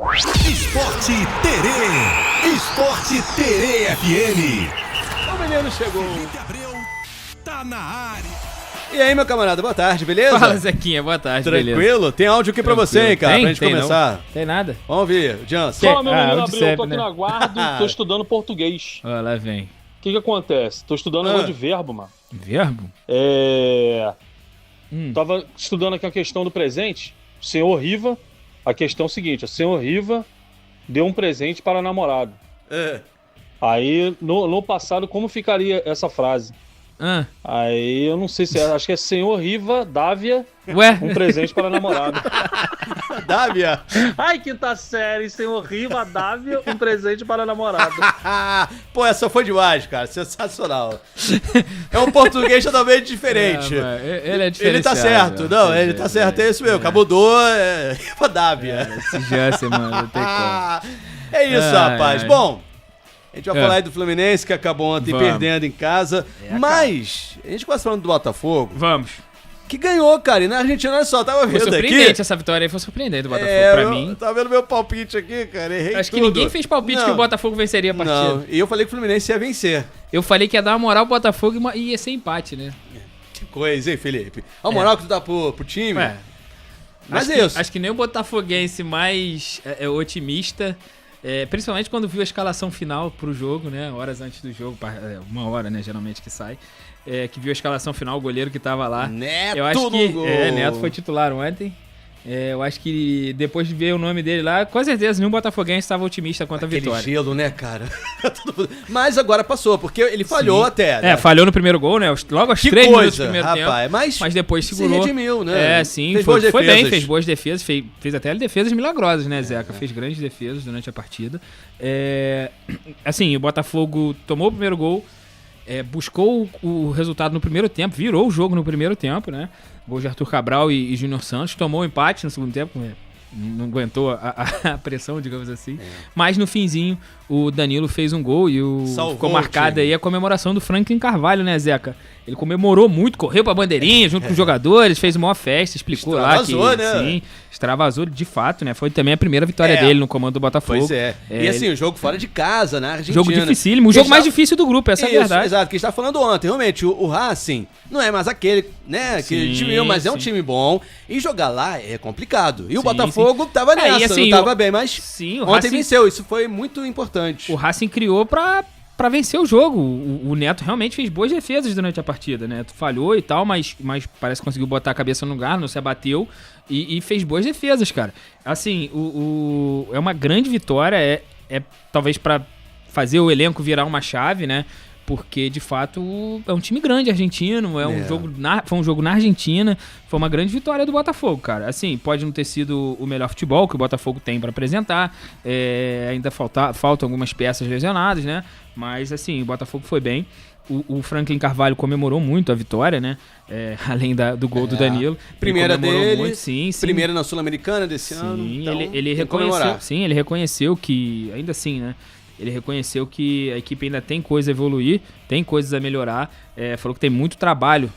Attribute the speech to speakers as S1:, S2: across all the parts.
S1: Esporte Terê. Esporte Terê FM.
S2: O menino chegou.
S1: Felipe Abreu tá na área.
S2: E aí, meu camarada, boa tarde, beleza?
S3: Fala, Zequinha, boa tarde,
S2: Tranquilo?
S3: beleza?
S2: Tem áudio aqui pra você, hein, cara, pra gente começar.
S3: Não? Tem nada.
S2: Vamos ouvir, Jansen.
S4: Fala, meu menino
S3: onde
S4: Abreu, eu tô
S3: sempre,
S4: aqui
S3: né?
S4: no aguardo, tô estudando português.
S3: Ó, lá vem.
S4: O que acontece? Tô estudando negócio de verbo, mano.
S3: Verbo?
S4: Tava estudando aqui a questão do presente. O senhor Riva, a questão é o seguinte, o senhor Riva deu um presente para a namorada. Aí, no passado, como ficaria essa frase? Aí, eu não sei se é, acho que é senhor Riva, Dávia,
S3: Ué?
S4: um presente para a namorada.
S2: Dávia.
S4: Ai, quinta série, senhor Riva, Dávia, um presente para a namorada.
S2: Pô, essa foi demais, cara, sensacional. É um português totalmente diferente.
S3: Ele é diferenciado.
S2: Ele tá certo, não, ele tá certo, é isso mesmo. Cabudô, Riva Dávia.
S3: Esse Jansen, mano, não tem como.
S2: É isso, rapaz.
S3: ai.
S2: Bom, a gente vai falar aí do Fluminense, que acabou ontem
S3: Vamos.
S2: perdendo em casa. Mas, a gente começa falando do Botafogo,
S3: Vamos.
S2: que ganhou, cara. E na Argentina, olha só, tava
S3: Foi
S2: vendo
S3: surpreendente
S2: aqui.
S3: essa vitória aí, foi surpreendente do Botafogo pra mim.
S2: Tá vendo meu palpite aqui, cara? Errei
S3: Acho que
S2: tudo.
S3: ninguém fez palpite
S2: Não.
S3: que o Botafogo venceria a partida.
S2: Não, e eu falei que o Fluminense ia vencer.
S3: Eu falei que ia dar uma moral pro Botafogo e ia ser empate, né?
S2: Que coisa, hein, Felipe? A moral que tu dá pro time.
S3: Ué,
S2: Mas
S3: acho
S2: é isso.
S3: Acho que nem o botafoguense mais otimista, principalmente quando viu a escalação final pro jogo, né? Horas antes do jogo, uma hora, né? Geralmente que sai. Que viu a escalação final, o goleiro que tava lá.
S2: Neto
S3: Eu acho que
S2: no gol.
S3: Neto foi titular ontem. Eu acho que depois de ver o nome dele lá, com certeza nenhum botafoguense estava otimista quanto a
S2: Aquele
S3: vitória.
S2: gelo, né, cara? Mas agora passou, porque ele falhou
S3: Sim.
S2: até, né?
S3: Falhou no primeiro gol, né? Logo aos
S2: Que
S3: 3 minutos do
S2: coisa,
S3: primeiro
S2: rapaz.
S3: tempo. Mas depois
S2: se
S3: segurou.
S2: redimiu, né?
S3: Sim,
S2: Fez
S3: foi
S2: boas
S3: bem,
S2: defesas.
S3: fez boas defesas, fez até defesas milagrosas, né, Zeca? Fez grandes defesas durante a partida. Assim, o Botafogo tomou o primeiro gol, buscou o resultado no primeiro tempo, virou o jogo no primeiro tempo, né? Gol de Arthur Cabral e Júnior Santos, tomou o empate no segundo tempo, não aguentou a pressão, digamos assim. Mas no finzinho, o Danilo fez um gol e
S2: Salvou
S3: ficou
S2: o
S3: marcada
S2: time.
S3: aí a comemoração do Franklin Carvalho, né, Zeca? Ele comemorou muito, correu pra bandeirinha junto com os jogadores, fez uma festa, explicou
S2: Extravasou,
S3: lá que
S2: né?
S3: sim, extravasou de fato, né? Foi também a primeira vitória dele no comando do Botafogo.
S2: Pois é. E assim, o jogo fora de casa, na Argentina.
S3: Jogo dificílimo, o
S2: Que
S3: jogo
S2: está-
S3: mais difícil do grupo, essa é a verdade.
S2: Exato, que a gente tá falando ontem. Realmente, o Racing não é mais aquele, né, que
S3: Sim,
S2: time viu, mas é um
S3: sim.
S2: time bom. E jogar lá é complicado. E o
S3: Sim,
S2: Botafogo tava
S3: e
S2: nessa,
S3: assim,
S2: não tava bem, mas
S3: Sim, o
S2: ontem
S3: Racing-
S2: venceu. Isso foi muito importante.
S3: O Racing criou pra vencer o jogo. O Neto realmente fez boas defesas durante a partida, né? Falhou e tal, mas parece que conseguiu botar a cabeça no lugar, não se abateu e fez boas defesas, cara. Assim, é uma grande vitória, talvez pra fazer o elenco virar uma chave, né? Porque, de fato, é um time grande argentino, foi um jogo na Argentina, foi uma grande vitória do Botafogo, cara. Assim, pode não ter sido o melhor futebol que o Botafogo tem pra apresentar, ainda faltam algumas peças lesionadas, né? Mas, assim, o Botafogo foi bem. O Franklin Carvalho comemorou muito a vitória, né? Além do gol do Danilo.
S2: Primeira
S3: Ele comemorou
S2: dele,
S3: muito, sim.
S2: primeira na Sul-Americana desse ano.
S3: Sim,
S2: Então,
S3: ele
S2: tem que comemorar.
S3: reconheceu, sim, ele reconheceu que, ainda assim, né? Ele reconheceu que a equipe ainda tem coisa a evoluir, tem coisas a melhorar. Falou que tem muito trabalho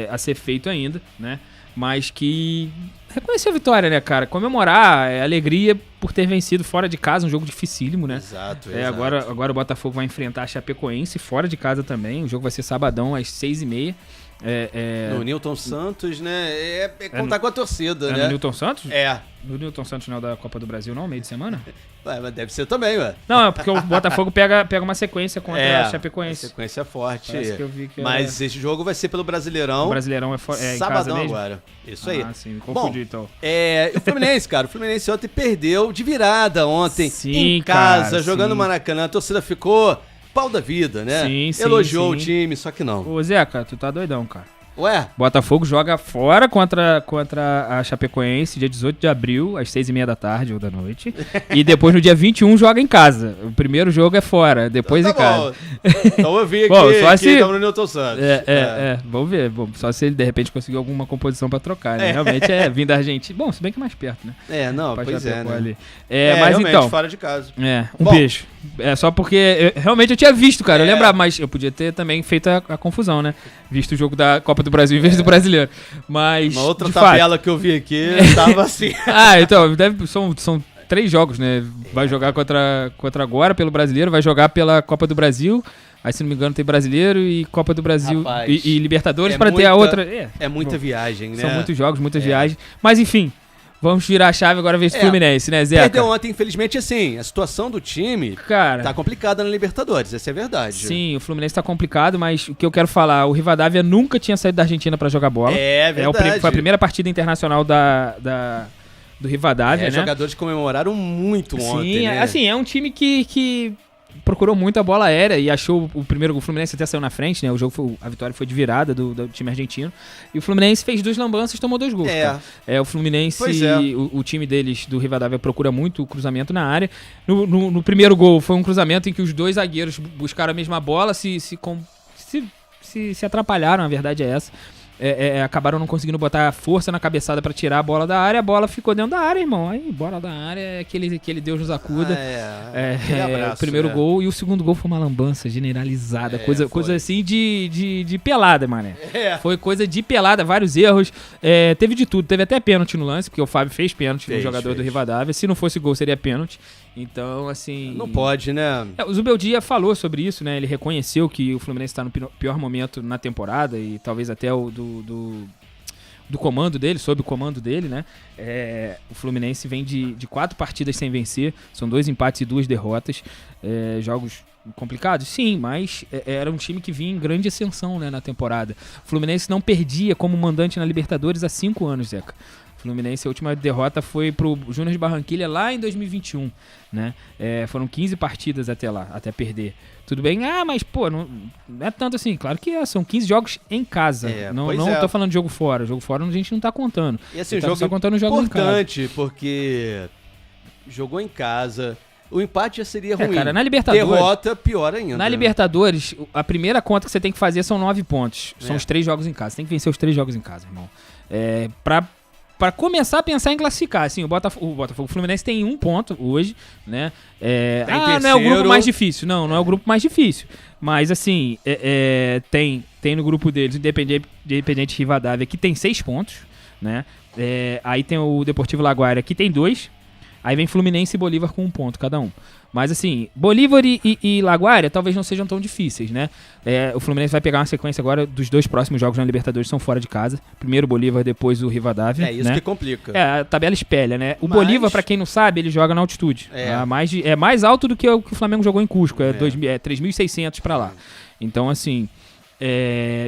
S3: a ser feito ainda, né? Mas que reconheceu a vitória, né, cara? Comemorar, alegria por ter vencido fora de casa, um jogo dificílimo, né?
S2: Exato.
S3: Agora o Botafogo vai enfrentar a Chapecoense fora de casa também. O jogo vai ser sabadão às 6h30.
S2: No Newton Santos, né? Contar com a torcida, né?
S3: No Newton Santos?
S2: É.
S3: No Newton Santos não é da Copa do Brasil, não? Meio de semana?
S2: Ué, mas deve ser também, ué.
S3: Não, é porque o Botafogo pega uma sequência contra a Chapecoense.
S2: Sequência forte.
S3: Parece que eu vi que
S2: Mas esse jogo vai ser pelo Brasileirão.
S3: O Brasileirão é em casa
S2: Sabadão
S3: mesmo?
S2: agora. Isso aí.
S3: Ah, sim, me confundi então.
S2: O Fluminense, cara. O Fluminense ontem perdeu de virada ontem.
S3: Sim,
S2: em casa,
S3: cara,
S2: jogando
S3: sim.
S2: Maracanã. A torcida ficou pau da vida, né?
S3: Sim,
S2: Elogiou
S3: sim.
S2: o time, só que não.
S3: Ô, Zeca, tu tá doidão, cara.
S2: Ué?
S3: Botafogo joga fora contra a Chapecoense, dia 18 de abril, às 6h30 da tarde ou da noite. E depois, no dia 21, joga em casa. O primeiro jogo é fora, depois em casa.
S2: Então eu vi aqui
S3: Bom, só
S2: que
S3: se-
S2: estamos no Newton Santos.
S3: Vamos ver. Bom, só se ele, de repente, conseguir alguma composição pra trocar, né? Realmente vindo da Argentina. Bom, se bem que é mais perto, né?
S2: Não,
S3: Pra
S2: pois é,
S3: Chapecó
S2: né?
S3: ali. Mas
S2: realmente,
S3: então...
S2: fora de casa.
S3: Um
S2: Bom.
S3: beijo. Só porque realmente eu tinha visto, cara. Eu lembrava, mas eu podia ter também feito a confusão, né? Visto o jogo da Copa do Brasil em vez do brasileiro. Mas.
S2: Uma outra
S3: de
S2: tabela que eu vi aqui tava assim.
S3: Então, são 3 jogos, né? Vai jogar contra agora pelo Brasileiro, vai jogar pela Copa do Brasil. Aí, se não me engano, tem Brasileiro e Copa do Brasil e Libertadores para ter a outra.
S2: É muita viagem, né?
S3: São muitos jogos, muitas viagens. Mas, enfim, vamos virar a chave agora ver esse Fluminense, né, Zeca?
S2: Perdeu ontem, infelizmente, assim, a situação do time tá complicada na Libertadores, essa é a verdade.
S3: Sim, o Fluminense tá complicado, mas o que eu quero falar, o Rivadavia nunca tinha saído da Argentina para jogar bola.
S2: É verdade.
S3: Foi a primeira partida internacional do Rivadavia, né?
S2: Os jogadores comemoraram muito ontem,
S3: Sim,
S2: né?
S3: assim, é um time que procurou muito a bola aérea e achou o primeiro gol. O Fluminense até saiu na frente, né? O jogo a vitória foi de virada do time argentino. E o Fluminense fez 2 lambanças e tomou 2 gols. O Fluminense, o time deles, do Rivadavia, procura muito o cruzamento na área. No primeiro gol foi um cruzamento em que os 2 zagueiros buscaram a mesma bola, se atrapalharam, a verdade é essa. Acabaram não conseguindo botar força na cabeçada pra tirar a bola da área, a bola ficou dentro da área, irmão. Aí, bola da área é aquele Deus nos acuda.
S2: Abraço,
S3: o primeiro gol e o segundo gol foi uma lambança generalizada, coisa assim de pelada, mané. Foi coisa de pelada, vários erros. Teve de tudo, teve até pênalti no lance, porque o Fábio fez pênalti no jogador do Rivadavia. Se não fosse gol, seria pênalti. Então, assim...
S2: Não pode, né?
S3: O Zubeldia falou sobre isso, né? Ele reconheceu que o Fluminense está no pior momento na temporada e talvez até o do comando dele, sob o comando dele, né? O Fluminense vem de 4 partidas sem vencer, são 2 empates e 2 derrotas. Jogos complicados? Sim, mas era um time que vinha em grande ascensão, né, na temporada. O Fluminense não perdia como mandante na Libertadores há 5 anos, Zeca. Fluminense, a última derrota foi pro Júnior de Barranquilla lá em 2021, né? Foram 15 partidas até lá, até perder. Tudo bem? Mas, pô, não é tanto assim. Claro que são 15 jogos em casa. Não tô falando de jogo fora. Jogo fora a gente não tá contando.
S2: E assim, o jogo
S3: só contando jogos
S2: importante,
S3: em casa.
S2: Porque jogou em casa. O empate já seria ruim.
S3: Cara, na Libertadores,
S2: derrota, pior ainda.
S3: Na Libertadores, a primeira conta que você tem que fazer são 9 pontos. São os 3 jogos em casa. Você tem que vencer os 3 jogos em casa, irmão. Pra começar a pensar em classificar, assim, o Fluminense tem 1 ponto hoje, né? Não é o grupo mais difícil. Não é o grupo mais difícil. Mas, assim, tem no grupo deles o Independiente Rivadavia, que tem 6 pontos, né? Aí tem o Deportivo Laguaira, que tem 2. Aí vem Fluminense e Bolívar com 1 ponto cada um. Mas assim, Bolívar e Laguaira talvez não sejam tão difíceis, né? O Fluminense vai pegar uma sequência agora dos 2 próximos jogos na Libertadores, são fora de casa. Primeiro o Bolívar, depois o Rivadavia.
S2: Isso, né? Que complica.
S3: A tabela espelha, né? Bolívar, pra quem não sabe, ele joga na altitude. É mais alto do que o Flamengo jogou em Cusco. É 3.600 pra lá. Então, assim...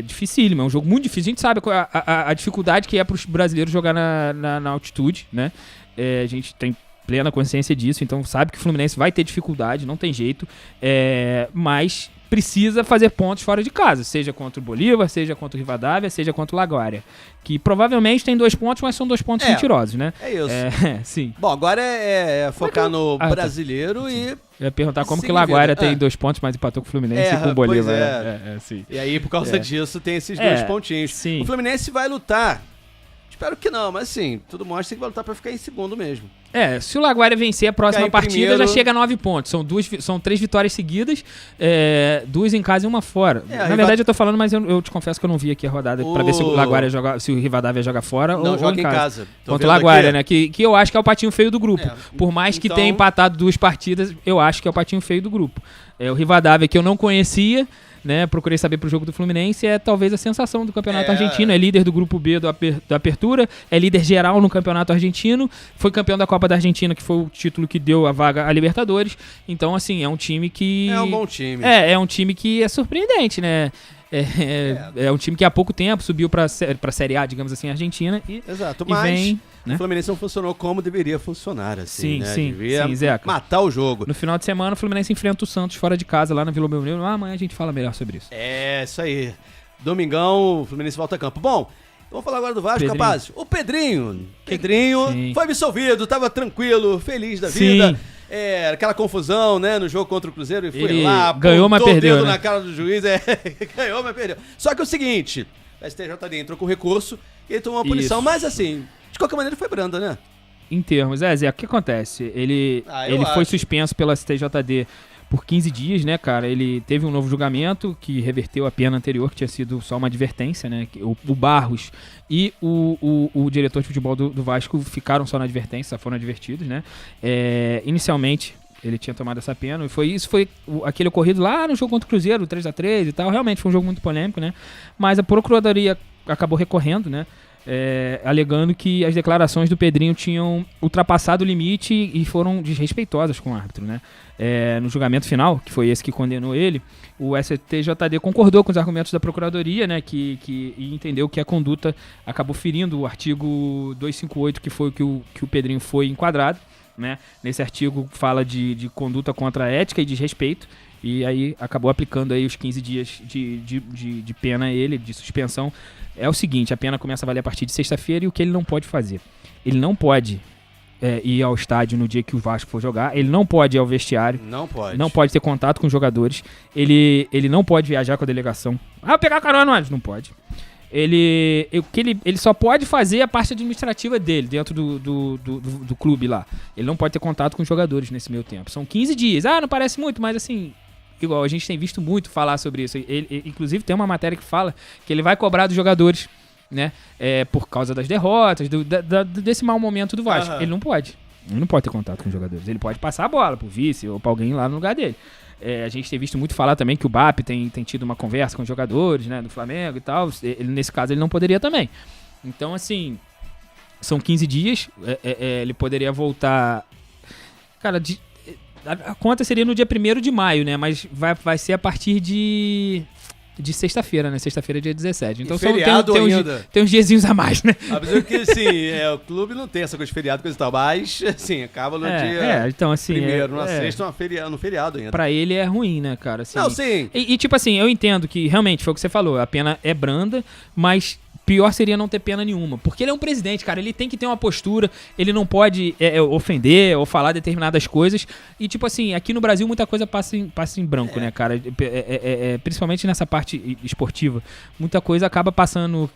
S3: dificílimo, é um jogo muito difícil. A gente sabe a dificuldade que é para os brasileiros jogar na altitude, né? A gente tem plena consciência disso, então sabe que o Fluminense vai ter dificuldade, não tem jeito, mas precisa fazer pontos fora de casa, seja contra o Bolívar, seja contra o Rivadavia, seja contra o Laguaira, que provavelmente tem 2 pontos, mas são 2 pontos mentirosos, né?
S2: É isso.
S3: Sim.
S2: Bom, agora é focar no brasileiro e...
S3: Eu ia perguntar como que o Laguaira tem 2 pontos, mas empatou com o Fluminense e com o Bolívar.
S2: Sim. E aí, por causa disso, tem esses 2 pontinhos.
S3: Sim.
S2: O Fluminense vai lutar. Espero que não, mas assim, tudo mostra que vai lutar pra ficar em segundo mesmo.
S3: Se o Laguaira vencer a próxima partida, já chega a 9 pontos. São 3 vitórias seguidas, 2 em casa e 1 fora. Na verdade, eu tô falando, mas eu te confesso que eu não vi aqui a rodada pra ver se o Laguaira joga, se o Rivadavia joga fora ou
S2: joga em casa.
S3: Contra o Laguaira, né? Que eu acho que é o patinho feio do grupo. Por mais que tenha empatado 2 partidas, eu acho que é o patinho feio do grupo. O Rivadavia, que eu não conhecia, né, procurei saber pro jogo do Fluminense, é talvez a sensação do campeonato argentino, é líder do grupo B da Apertura, é líder geral no campeonato argentino, foi campeão da Copa da Argentina, que foi o título que deu a vaga à Libertadores, então assim, é um time que...
S2: É um bom time.
S3: É um time que é surpreendente, né? É um time que há pouco tempo subiu pra Série A, digamos assim, Argentina,
S2: Exato,
S3: mas
S2: vem,
S3: né?
S2: O Fluminense não funcionou como deveria funcionar, assim, né?
S3: Sim,
S2: devia
S3: Zeca.
S2: matar o jogo.
S3: No final de semana, o Fluminense enfrenta o Santos fora de casa, lá na Vila Belmiro. Amanhã a gente fala melhor sobre isso.
S2: Isso aí. Domingão, o Fluminense volta a campo. Bom, vamos falar agora do Vasco, rapaz. O Pedrinho foi absolvido, tava tranquilo, feliz da vida. Aquela confusão, né, no jogo contra o Cruzeiro, e foi lá,
S3: ganhou, mas perdeu, né?
S2: na cara do juiz, ganhou, mas perdeu. Só que é o seguinte, a STJD entrou com recurso e ele tomou uma punição, mas assim, de qualquer maneira foi branda, né?
S3: em termos... Zé, o que acontece? Ele foi suspenso pela STJD por 15 dias, né, cara? Ele teve um novo julgamento que reverteu a pena anterior, que tinha sido só uma advertência, né? O Barros e o diretor de futebol do Vasco ficaram só na advertência, foram advertidos, né? Inicialmente, ele tinha tomado essa pena, e foi aquele ocorrido lá no jogo contra o Cruzeiro, 3-3 e tal. Realmente foi um jogo muito polêmico, né? Mas a Procuradoria acabou recorrendo, né? Alegando que as declarações do Pedrinho tinham ultrapassado o limite e foram desrespeitosas com o árbitro, né? No julgamento final, que foi esse que condenou ele, o STJD concordou com os argumentos da Procuradoria, né? E entendeu que a conduta acabou ferindo o artigo 258, que foi o que o Pedrinho foi enquadrado, né? Nesse artigo fala de conduta contra a ética e desrespeito, e aí acabou aplicando aí os 15 dias de pena a ele, de suspensão. É o seguinte, a pena começa a valer a partir de sexta-feira, e o que ele não pode fazer? Ele não pode ir ao estádio no dia que o Vasco for jogar, ele não pode ir ao vestiário, não pode ter contato com os jogadores, ele não pode viajar com a delegação. Pegar carona, não pode. Ele só pode fazer a parte administrativa dele, dentro do clube lá. Ele não pode ter contato com os jogadores nesse meio tempo. São 15 dias. Não parece muito, mas assim, igual, a gente tem visto muito falar sobre isso. Ele, inclusive, tem uma matéria que fala que ele vai cobrar dos jogadores, né? Por causa das derrotas, desse mau momento do Vasco. Ele não pode. Ele não pode ter contato com os jogadores. Ele pode passar a bola pro vice ou pra alguém lá no lugar dele. A gente tem visto muito falar também que o BAP tem tido uma conversa com os jogadores, né, do Flamengo e tal. Nesse caso, ele não poderia também. Então, assim, são 15 dias. Ele poderia voltar... Cara, a conta seria no dia 1º de maio, né? Mas vai ser a partir de sexta-feira, né? Sexta-feira, dia 17. Então tem uns diazinhos a mais, né?
S2: Apesar que, assim, o clube não tem essa coisa de feriado, coisa e tal, mas, assim, acaba no dia
S3: então, assim,
S2: primeiro, na sexta, no feriado ainda.
S3: Pra ele é ruim, né, cara? Assim,
S2: não, sim.
S3: E, tipo assim, eu entendo que, realmente, foi o que você falou, a pena é branda, mas... pior seria não ter pena nenhuma, porque ele é um presidente, cara, ele tem que ter uma postura, ele não pode ofender ou falar determinadas coisas, e tipo assim, aqui no Brasil muita coisa passa em branco, né, cara, principalmente nessa parte esportiva, muita coisa acaba passando,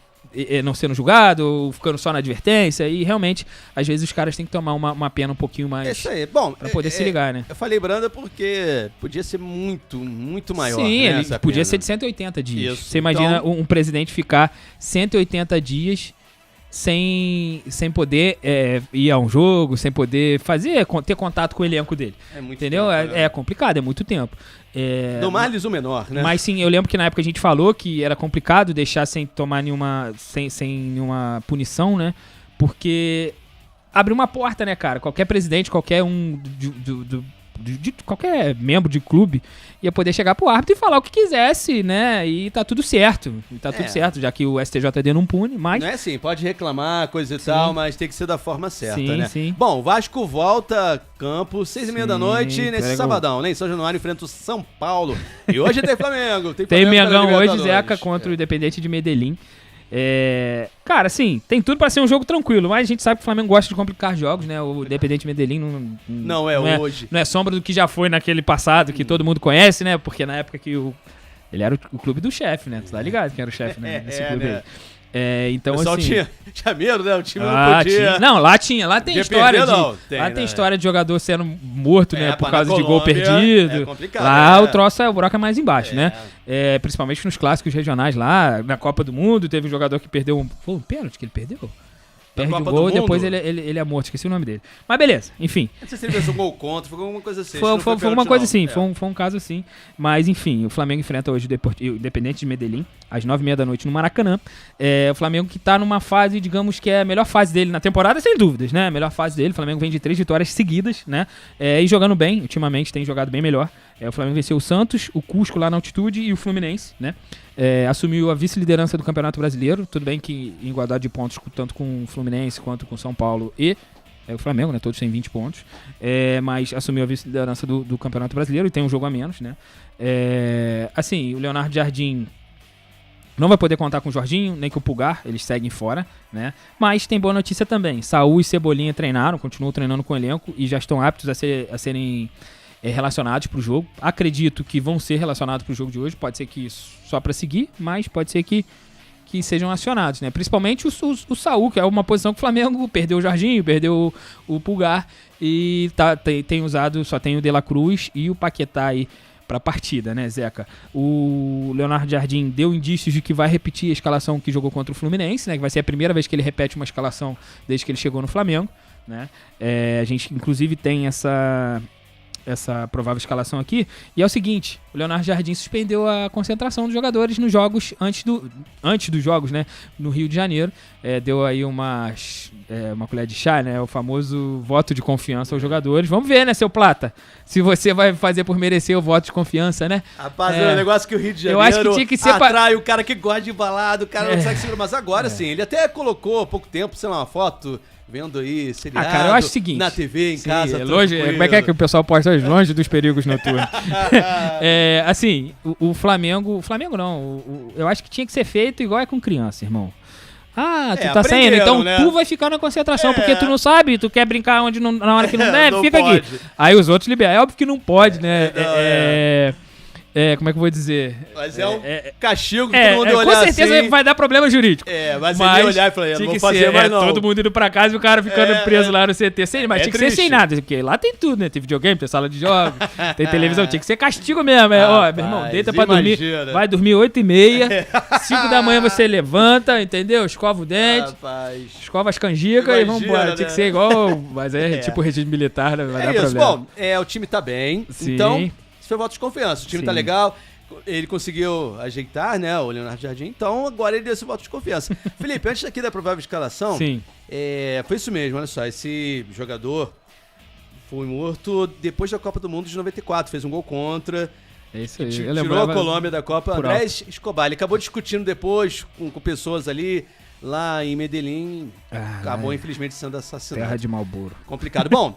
S3: não sendo julgado, ou ficando só na advertência, e realmente, às vezes os caras têm que tomar uma pena um pouquinho mais...
S2: Isso aí. Bom,
S3: pra poder se ligar, né?
S2: Eu falei branda porque podia ser muito, muito maior.
S3: Sim,
S2: né,
S3: ele podia ser de 180 dias.
S2: Isso.
S3: Você imagina um presidente ficar 180 dias sem poder ir a um jogo, sem poder ter contato com o elenco dele.
S2: É muito
S3: entendeu?
S2: tempo, né?
S3: É complicado, é muito tempo.
S2: Do males o menor, né?
S3: Mas sim, eu lembro que na época a gente falou que era complicado deixar sem tomar nenhuma punição, né? Porque abre uma porta, né, cara? Qualquer presidente, qualquer um de qualquer membro de clube ia poder chegar pro árbitro e falar o que quisesse, né? E tá tudo certo. Tudo certo, já que o STJD não pune, mas...
S2: Não é assim, pode reclamar, coisa e tal, mas tem que ser da forma certa, né?
S3: Sim.
S2: Bom, o Vasco volta a campo, 6h30 da noite, nesse sabadão, né? Em São Januário, enfrenta o São Paulo. E hoje tem Flamengo.
S3: Tem Mengão hoje, Zeca, contra o Independente de Medellín. Cara, assim, tem tudo pra ser um jogo tranquilo, mas a gente sabe que o Flamengo gosta de complicar jogos, né? O Independente Medellín
S2: não é hoje.
S3: Não é sombra do que já foi naquele passado que todo mundo conhece, né? Porque na época que ele era o clube do chefe, né? Tu tá ligado que era o chefe, né? Nesse clube aí. Então, o pessoal
S2: assim... tinha medo, né? O time não podia...
S3: Lá tem história tem história de jogador sendo morto, né? Por causa de gol perdido.
S2: É complicado.
S3: Lá o buraco é mais embaixo, né? Principalmente nos clássicos regionais lá, na Copa do Mundo, teve um jogador que perdeu um pênalti que ele perdeu. Perde o gol e depois ele é morto, esqueci o nome dele. Mas beleza, enfim.
S2: Não sei se ele fez um gol contra, foi alguma coisa assim.
S3: Foi uma coisa assim, foi um caso assim. Mas enfim, o Flamengo enfrenta hoje o Independente de Medellín, às 9h30 da noite no Maracanã. O Flamengo que tá numa fase, digamos que é a melhor fase dele na temporada, sem dúvidas, né? A melhor fase dele, o Flamengo vem de 3 vitórias seguidas, né? E jogando bem, ultimamente tem jogado bem melhor. O Flamengo venceu o Santos, o Cusco lá na altitude e o Fluminense, né? Assumiu a vice-liderança do Campeonato Brasileiro. Tudo bem que em igualdade de pontos, tanto com o Fluminense quanto com o São Paulo e o Flamengo, né? Todos têm 20 pontos. Mas assumiu a vice-liderança do Campeonato Brasileiro e tem um jogo a menos, né? Assim, o Leonardo Jardim não vai poder contar com o Jorginho, nem com o Pulgar, eles seguem fora, né? Mas tem boa notícia também. Saúl e Cebolinha continuam treinando com o elenco e já estão aptos a serem relacionados para o jogo. Acredito que vão ser relacionados para o jogo de hoje. Pode ser que só para seguir, mas pode ser que que sejam acionados, né? Principalmente o Saul, que é uma posição que o Flamengo perdeu o Jorginho, perdeu o Pulgar e tem usado, só tem o De La Cruz e o Paquetá aí pra partida, né, Zeca? O Leonardo Jardim deu indícios de que vai repetir a escalação que jogou contra o Fluminense, né? Que vai ser a primeira vez que ele repete uma escalação desde que ele chegou no Flamengo, né? A gente, inclusive, tem essa provável escalação aqui, e é o seguinte: o Leonardo Jardim suspendeu a concentração dos jogadores nos jogos antes dos jogos, né, no Rio de Janeiro, deu aí uma colher de chá, né, o famoso voto de confiança aos jogadores. Vamos ver, né, seu Plata, se você vai fazer por merecer o voto de confiança, né?
S2: Rapaz, é um negócio que o Rio de Janeiro
S3: eu acho que tinha que ser
S2: atrai o cara que gosta de balada, o cara não consegue segurar, mas agora sim, ele até colocou há pouco tempo, sei lá, uma foto vendo aí seriado,
S3: cara, eu acho o seguinte,
S2: na TV, em casa,
S3: longe, como é que o pessoal posta hoje? Longe dos perigos noturnos. Assim, o Flamengo não, eu acho que tinha que ser feito igual é com criança, irmão. Tu tá saindo, então
S2: né?
S3: Tu vai ficar na concentração, porque tu não sabe, tu quer brincar na hora que não deve,
S2: não
S3: fica
S2: pode.
S3: aqui. Aí os outros liberam, é óbvio que não pode, né? Como é que eu vou dizer?
S2: Mas é um castigo que todo mundo olhar
S3: com certeza
S2: assim,
S3: vai dar problema jurídico.
S2: Mas ele ia olhar e falar, não vou fazer mais não.
S3: Todo mundo indo pra casa e o cara ficando preso lá no CT. Mas tinha que ser sem nada, porque lá tem tudo, né? Tem videogame, tem sala de jogos, tem televisão, tinha que ser castigo mesmo. Ó, meu irmão, deita pra dormir, vai dormir 8h30, 5 da manhã você levanta, entendeu? Escova o dente, escova as canjicas e vambora. Né? Tinha que ser igual, mas tipo regime militar, né? Vai dar problema.
S2: Bom, o time tá bem,
S3: Sim.
S2: então... Isso foi voto de confiança. O time tá legal, ele conseguiu ajeitar, né, o Leonardo Jardim, então agora ele deu esse voto de confiança. Felipe, antes daqui da provável escalação, foi isso mesmo, olha só, esse jogador foi morto depois da Copa do Mundo de 94, fez um gol contra,
S3: isso aí.
S2: Tirou a Colômbia da Copa, Andrés Escobar, ele acabou discutindo depois com pessoas ali, lá em Medellín, acabou infelizmente sendo assassinado.
S3: Terra de Marlboro.
S2: Complicado. Bom,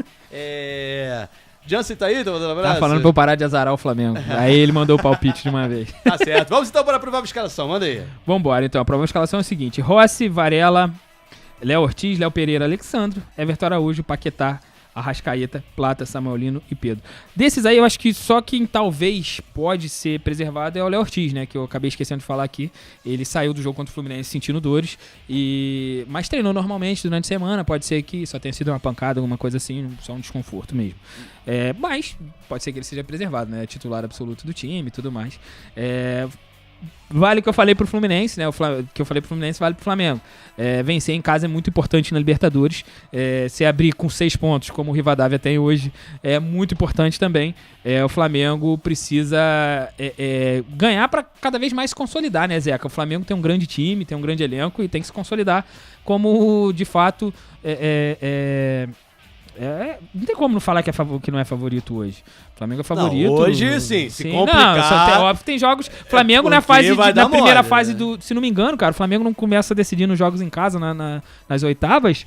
S2: Jansen tá aí?
S3: Tá falando pra eu parar de azarar o Flamengo. Aí ele mandou o palpite de uma vez.
S2: Tá certo. Vamos então para a provável escalação. Manda aí.
S3: Vambora, então. A provável escalação é o seguinte: Rossi, Varela, Léo Ortiz, Léo Pereira, Alexandro, Everton Araújo, Paquetá, Arrascaeta, Plata, Samuelino e Pedro. Desses aí, eu acho que só quem talvez pode ser preservado é o Léo Ortiz, né? Que eu acabei esquecendo de falar aqui. Ele saiu do jogo contra o Fluminense sentindo dores, mas treinou normalmente durante a semana. Pode ser que só tenha sido uma pancada, alguma coisa assim, só um desconforto mesmo. Mas pode ser que ele seja preservado, né? Titular absoluto do time e tudo mais. Vale o que eu falei pro Fluminense, né? O que eu falei pro Fluminense vale pro Flamengo. Vencer em casa é muito importante na Libertadores. Se abrir com 6 pontos, como o Rivadavia tem hoje, é muito importante também. O Flamengo precisa ganhar para cada vez mais se consolidar, né, Zeca? O Flamengo tem um grande time, tem um grande elenco e tem que se consolidar como, de fato, não tem como não falar que não é favorito hoje. O Flamengo é favorito.
S2: Não, hoje sim, se complicar.
S3: Não, óbvio, tem jogos. Flamengo na primeira fase do. Se não me engano, cara, o Flamengo não começa decidindo os jogos em casa nas oitavas.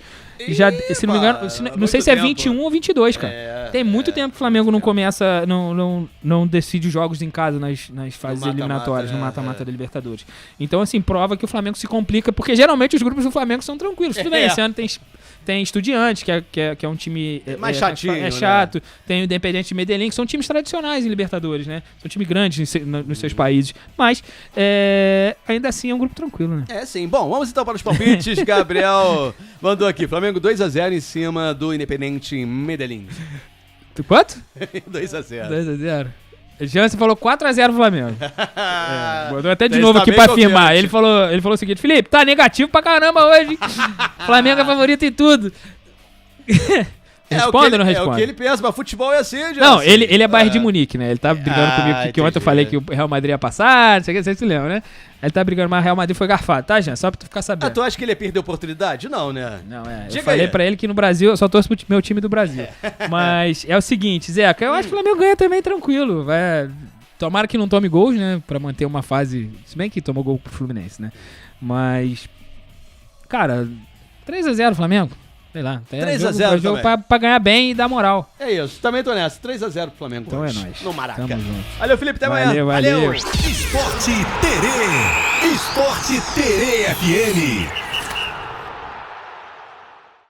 S3: Se não me engano, não sei se é 21 ou 22, cara. Tem muito tempo que o Flamengo não começa, não decide os jogos em casa nas fases eliminatórias, no mata-mata da Libertadores. Então, assim, prova que o Flamengo se complica, porque geralmente os grupos do Flamengo são tranquilos. Tudo bem, esse ano tem Estudiantes, que é um time
S2: mais chatinho,
S3: é chato. Né? Tem o Independente de Medellín, que são times tradicionais em Libertadores, né? São times grandes nos seus países. Mas, ainda assim, é um grupo tranquilo, né?
S2: Sim. Bom, vamos então para os palpites. Gabriel mandou aqui. Flamengo 2-0 em cima do Independente Medellín.
S3: Quanto?
S2: 2-0.
S3: 2-0. Jansen falou 4-0 Flamengo. Mandou até de novo aqui pra afirmar. Ele falou o seguinte: Felipe, tá negativo pra caramba hoje. Flamengo é favorito em tudo. Responde ou não responde?
S2: É o que ele pensa, mas futebol é assim, Jansen.
S3: Não, ele é Bayern de Munique, né? Ele tá brigando comigo, que ontem eu falei que o Real Madrid ia passar, não sei o que, vocês se lembram, né? Ele tá brigando, mas o Real Madrid foi garfado, tá, Jean? Só pra tu ficar sabendo.
S2: Tu acha que ele ia perder a oportunidade? Não, né?
S3: Não, eu falei pra ele que no Brasil, eu só torço pro meu time do Brasil. Mas é o seguinte, Zeca, eu acho que o Flamengo ganha também tranquilo. Tomara que não tome gols, né? Pra manter uma fase. Se bem que tomou gol pro Fluminense, né? Mas, cara, 3-0 Flamengo. Sei lá.
S2: 3-0
S3: jogo pra ganhar bem e dar moral.
S2: É isso, também tô nessa. 3-0 pro Flamengo.
S3: Então
S2: hoje.
S3: É nóis.
S2: No Maraca.
S3: Tamo junto.
S2: Valeu, Felipe. Até amanhã.
S3: Valeu.
S1: Esporte Terê. Esporte Terê FM.